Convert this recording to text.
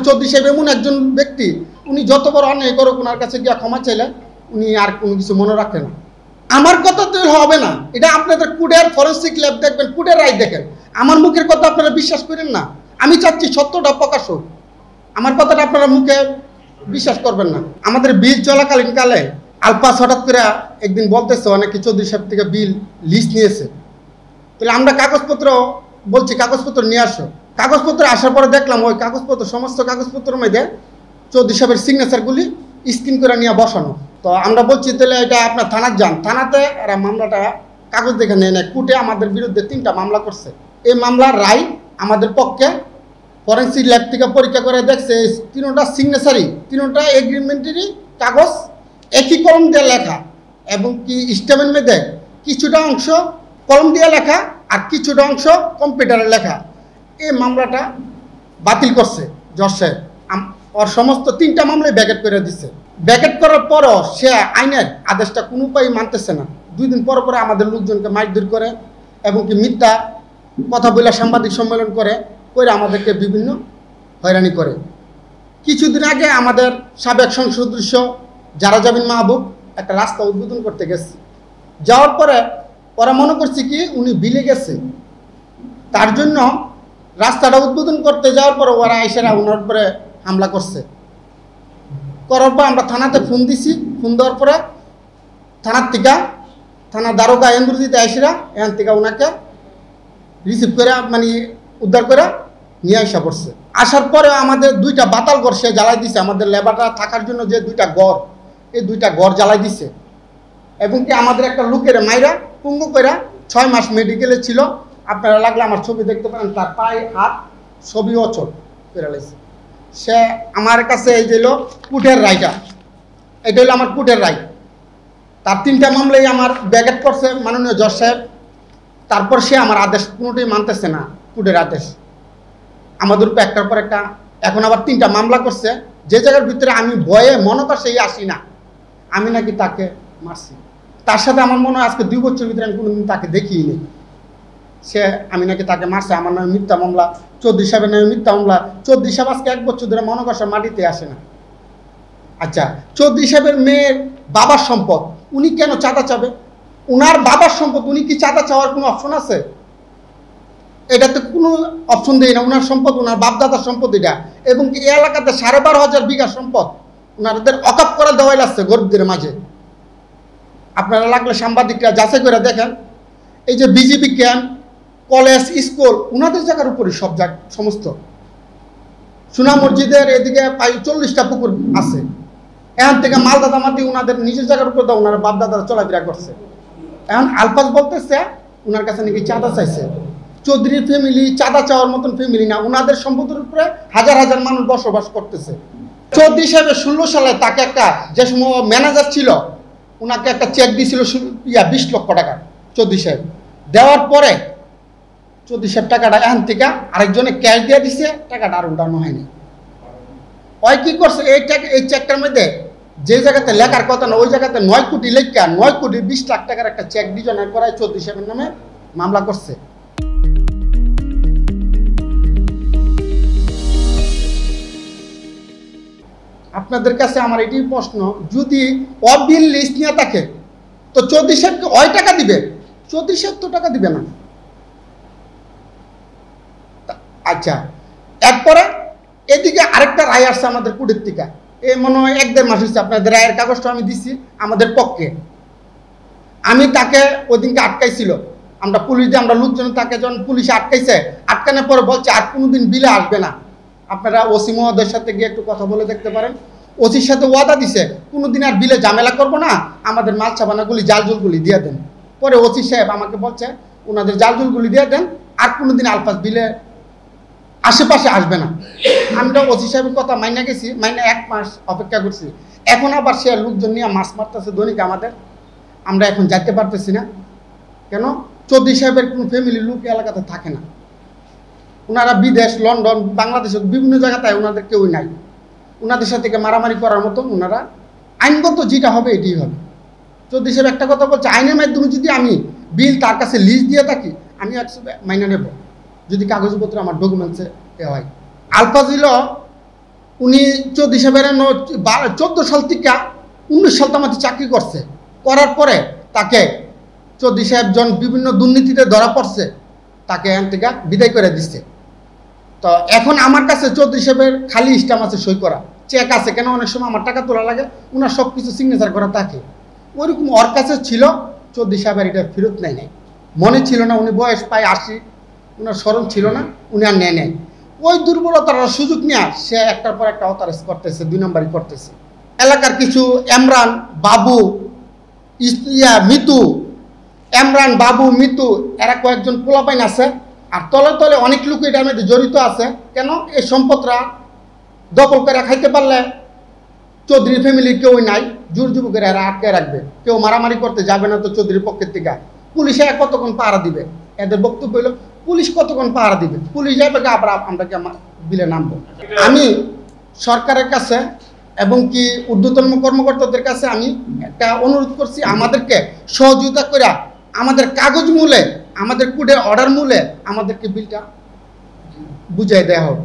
চৌধুরী সাহেব এমন একজন ব্যক্তি, উনি যত বড় অন্যায় করুক ওনার কাছে গিয়ে ক্ষমা চাইলে উনি আর কোনো কিছু মনে রাখে না। আমার কথা তো হবে না, এটা আপনাদের কুডের ফরেন্সিক ল্যাব দেখবেন, কুডের রায় দেখেন। আমার মুখের কথা আপনারা বিশ্বাস করেন না। আমি চাচ্ছি সত্যটা প্রকাশ হোক, আমার কথাটা আপনারা মুখে বিশ্বাস করবেন না। আমাদের বিল চলাকালীন কালে আলপাস হঠাৎ করে একদিন বলতেছে অনেকে চৌধুরী সাহেব থেকে বিল লিস্ট নিয়েছে। তাহলে আমরা কাগজপত্র বলছি কাগজপত্র নিয়ে আসো। কাগজপত্র আসার পরে দেখলাম ওই কাগজপত্র সমস্ত কাগজপত্রের মধ্যে চৌধুরী সাহেবের সিগনেচারগুলি স্ক্রিন করে নিয়ে বসানো। তো আমরা বলছি তাহলে এটা আপনার থানার যান। থানাতে এরা মামলাটা কাগজ দেখে নেয় না, কোর্টে আমাদের বিরুদ্ধে 3টা মামলা করছে। এই মামলার রায় আমাদের পক্ষে। ফরেন্সিক ল্যাব থেকে পরীক্ষা করে দেখছে 3টা সিগনেচারই, 3টা এগ্রিমেন্টেরই কাগজ একই কলম দিয়ে লেখা, এবং কি স্টেটমেন্ট মধ্যে কিছুটা অংশ কলম দিয়ে লেখা আর কিছুটা অংশ কম্পিউটারে লেখা। এই মামলাটা বাতিল করছে জজ সাহেব। ওর সমস্ত 3টা মামলায় ব্যাকেট করে দিচ্ছে। ব্যাকেট করার পরও সে আইনের আদেশটা কোনো উপায় মানতেছে না। 2 দিন পর পরে আমাদের লোকজনকে মারধর করে এবং কি মিথ্যা কথা বলে সাংবাদিক সম্মেলন করে আমাদেরকে বিভিন্ন হয়রানি করে। কিছুদিন আগে আমাদের সাবেক সংসদ সদস্য জারাজাবিন মাহবুব একটা রাস্তা উদ্বোধন করতে গেছে। যাওয়ার পরে ওরা মনে করছে কি উনি বিলে গেছে, তার জন্য রাস্তাটা উদ্বোধন করতে যাওয়ার পরে ওরা আইসারা ওনার উপরে হামলা করছে। করার পর আমরা থানাতে ফোন দিছি। ফোন দেওয়ার পরে থানা দারোগা এন্দ্রজিৎ আইসিরা এখান থেকে ওনাকে রিসিভ করে মানে উদ্ধার করে নিয়ে আসা পড়ছে। আসার পরে আমাদের 2টা বাতাল ঘর সে জ্বালাই দিছে। আমাদের লেবারটা থাকার জন্য যে 2টা ঘর, এই 2টা ঘর জ্বালাই দিছে। এবং কি আমাদের একটা লোকের মাইরা পঙ্গু করে 6 মাস মেডিকেলে ছিল। আপনারা লাগলে আমার ছবি দেখতে পারেন, তার পায়ে হাত ছবি অচল করে লাইছে। সে আমার কাছে এই দিল কোর্টের রায়টা, এটা হলো আমার কোর্টের রায়। তার 3টা মামলাই আমার ব্যাকেট করছে মাননীয় জজ সাহেব। তারপর সে আমার আদেশ কোনোটাই মানতেছে না, কোর্টের আদেশ আমাদের উপর একটার পর একটা। এখন আবার 3টা মামলা করছে, যে জায়গার ভিতরে আমি ভয়ে মনে করছে আসি না, আমি নাকি তাকে মারছি। তার সাথে আমার মনে হয় আজকে 2 বছর ভিতরে আমি কোনোদিন তাকে দেখিনি। আমি নাকি তাকে মারছে, আমার নামে মিথ্যা মামলা, চৌধুরী সাহেবের নামে মিথ্যা মামলা। চৌধুরী সাহেব আজকে 1 বছর ধরে মনে করছে মাটিতে আসে না। আচ্ছা, চৌধুরী সাহেবের মেয়ের বাবার সম্পদ উনি কেন চাঁদা চাবে? উনার বাবার সম্পদ, উনি কি চাঁদা চাওয়ার কোনো অপশন আছে? এটাতে কোনো অপশন দেয় না। উনার সম্পদ, উনার বাপদাদার সম্পদ এটা। এবং কি এই এলাকাতে 12,500 বিঘা সম্পদ উনাদের অকাপ করে দেওয়াই লাগছে গরিবদের মাঝে। আপনারা লাগলে সাংবাদিকরা যাচাই করে দেখেন, এই যে বিজিবি ক্যাম্প, কলেজ, স্কুল উনাদের জায়গার উপরে সব সমস্ত। সোনা মসজিদের এদিকে প্রায় 40টা পুকুর আছে। এখান থেকে মালদাদা মাটি উনাদের নিজের জায়গার উপর দেওয়া উনারা বাপদাদারা চলাফেরা করছে। এখন আলফাজ বলতেছে উনার কাছে নাকি চাঁদা চাইছে। চৌধুরী ফ্যামিলি চাঁদা চাওয়ার মতন ফ্যামিলি না, উনাদের সম্পদের উপরে হাজার হাজার মানুষ বসবাস করতেছে। চৌধুরী সাহেবের 16 সালে তাকে একটা যে সময় ম্যানেজার ছিল উনাকে একটা চেক দিয়েছিল 20 লক্ষ টাকা। চৌধুরী সাহেব দেওয়ার পরে চৌধুরী সাহেব টাকাটা এখান থেকে আরেকজনে ক্যাশ দিয়ে দিছে, টাকাটা আর উঠানো হয়নি। ওই কি করছে, এই চেকটার মধ্যে যে জায়গাতে লেখার কথা না ওই জায়গাতে 9 কোটি লেখা 9 কোটি 20 লাখ টাকার একটা চেক ডিজাইন করায় চৌধুরী সাহেবের নামে মামলা করছে। আপনাদের কাছে আমার এটাই প্রশ্ন, যদি অবিল লিস্ট নিয়ে থাকে তো চৌধুরী সাহেবকে ওই টাকা দিবে? চৌধুরী সাহেব তো টাকা দিবে না। আচ্ছা, এরপরে এদিকে আরেকটা রায় আসছে আমাদের কোর্টের থেকে। এই মনে হয় 1-1.5 মাস হচ্ছে। আপনাদের রায়ের কাগজটা আমি দিছি আমাদের পক্ষে। আমি তাকে ওই দিনকে আটকাইছিল, আমরা পুলিশ দিয়ে আমরা লোকজন তাকে যখন পুলিশে আটকাইছে, আটকানোর পরে বলছে আর কোনোদিন বিলে আসবে না। আপনারা ওসি মহোদয়ের সাথে গিয়ে একটু কথা বলে দেখতে পারেন। ওসির সাথে ওয়াদা দিছে কোনোদিন আর বিলে ঝামেলা করবো না, আমাদের মাল ছাপানাগুলি জালজুলগুলি দিয়ে দেন। পরে ওসি সাহেব আমাকে বলছে ওনাদের জালজুলগুলি দিয়ে দেন, আর কোনোদিন আলফাজ বিলে আশেপাশে আসবে না। আমরা ওসি সাহেবের কথা মাইনা গেছি, মাইনা 1 মাস অপেক্ষা করছি। এখন আবার সে লোকজন নিয়ে মাছ মারতেছে দৈনিক আমাদের। আমরা এখন যেতে পারতেছি না। কেন? চৌধুরী সাহেবের কোনো ফ্যামিলির লোক এলাকাতে থাকে না। ওনারা বিদেশ, লন্ডন, বাংলাদেশের বিভিন্ন জায়গাতে ওনাদের কেউই নাই। ওনাদের সাথে মারামারি করার মতন ওনারা আইনগত যেটা হবে এটাই হবে। চৌধুরী সাহেব একটা কথা বলছে, আইনের মাধ্যমে যদি আমি বিল তার কাছে লিস্ট দিয়ে থাকি আমি একসাথে মাইনা নেব, যদি কাগজপত্র আমার ডকুমেন্টসে দেওয়া হয়। আলফাজ হল উনি চৌধুরী সাহেবের 14 সাল থেকে 19 সাল তামাতে চাকরি করছে, করার পরে তাকে চৌধুরী সাহেব বিভিন্ন দুর্নীতিতে ধরা পড়ছে, তাকে এখান থেকে বিদায় করে দিচ্ছে। তো এখন আমার কাছে চৌধুরী সাহেবের খালি স্ট্যাম্প আছে, সই করা চেক আছে, কেন অনেক সময় আমার টাকা তোলা লাগে, ওনার সব কিছু সিগনেচার করা থাকে, ওইরকম ওর কাছে ছিল। চৌধুরী সাহেবের এটা ফেরত নেয় নাই, মনে ছিল না, উনি বয়স প্রায় 80, ওনার স্মরণ ছিল না, উনি আর নেয় নেয়। ওই দুর্বলতার সুযোগ নিয়ে সে একটার পর একটা অতারেস করতেছে, 2 নম্বরই করতেছে। এলাকার কিছু এমরান, বাবু, মিতু, এমরান, বাবু, মিতু, এরা কয়েকজন পোলাপাইন আছে, আর তলে তলে অনেক লোক এটার মধ্যে জড়িত আছে। কেন এই সম্পদরা দখল করে খাইতে পারলে চৌধুরী ফ্যামিলির কেউ নাই, জোর যুবকের এরা আটকে রাখবে, কেউ মারামারি করতে যাবে না। তো চৌধুরীর পক্ষের থেকে পুলিশে কতক্ষণ পাহারা দিবে? এদের বক্তব্য হলো পুলিশ কতক্ষণ পাহারা দিবে, পুলিশ যাবে আবার আমরা বিলে নামবো। আমি সরকারের কাছে এবং কি ঊর্ধ্বতন কর্মকর্তাদের কাছে আমি একটা অনুরোধ করছি, আমাদেরকে সহযোগিতা করে আমাদের কাগজ মূলে, আমাদের কোর্টের অর্ডার মূলে আমাদেরকে বিলটা বুঝাই দেওয়া হোক।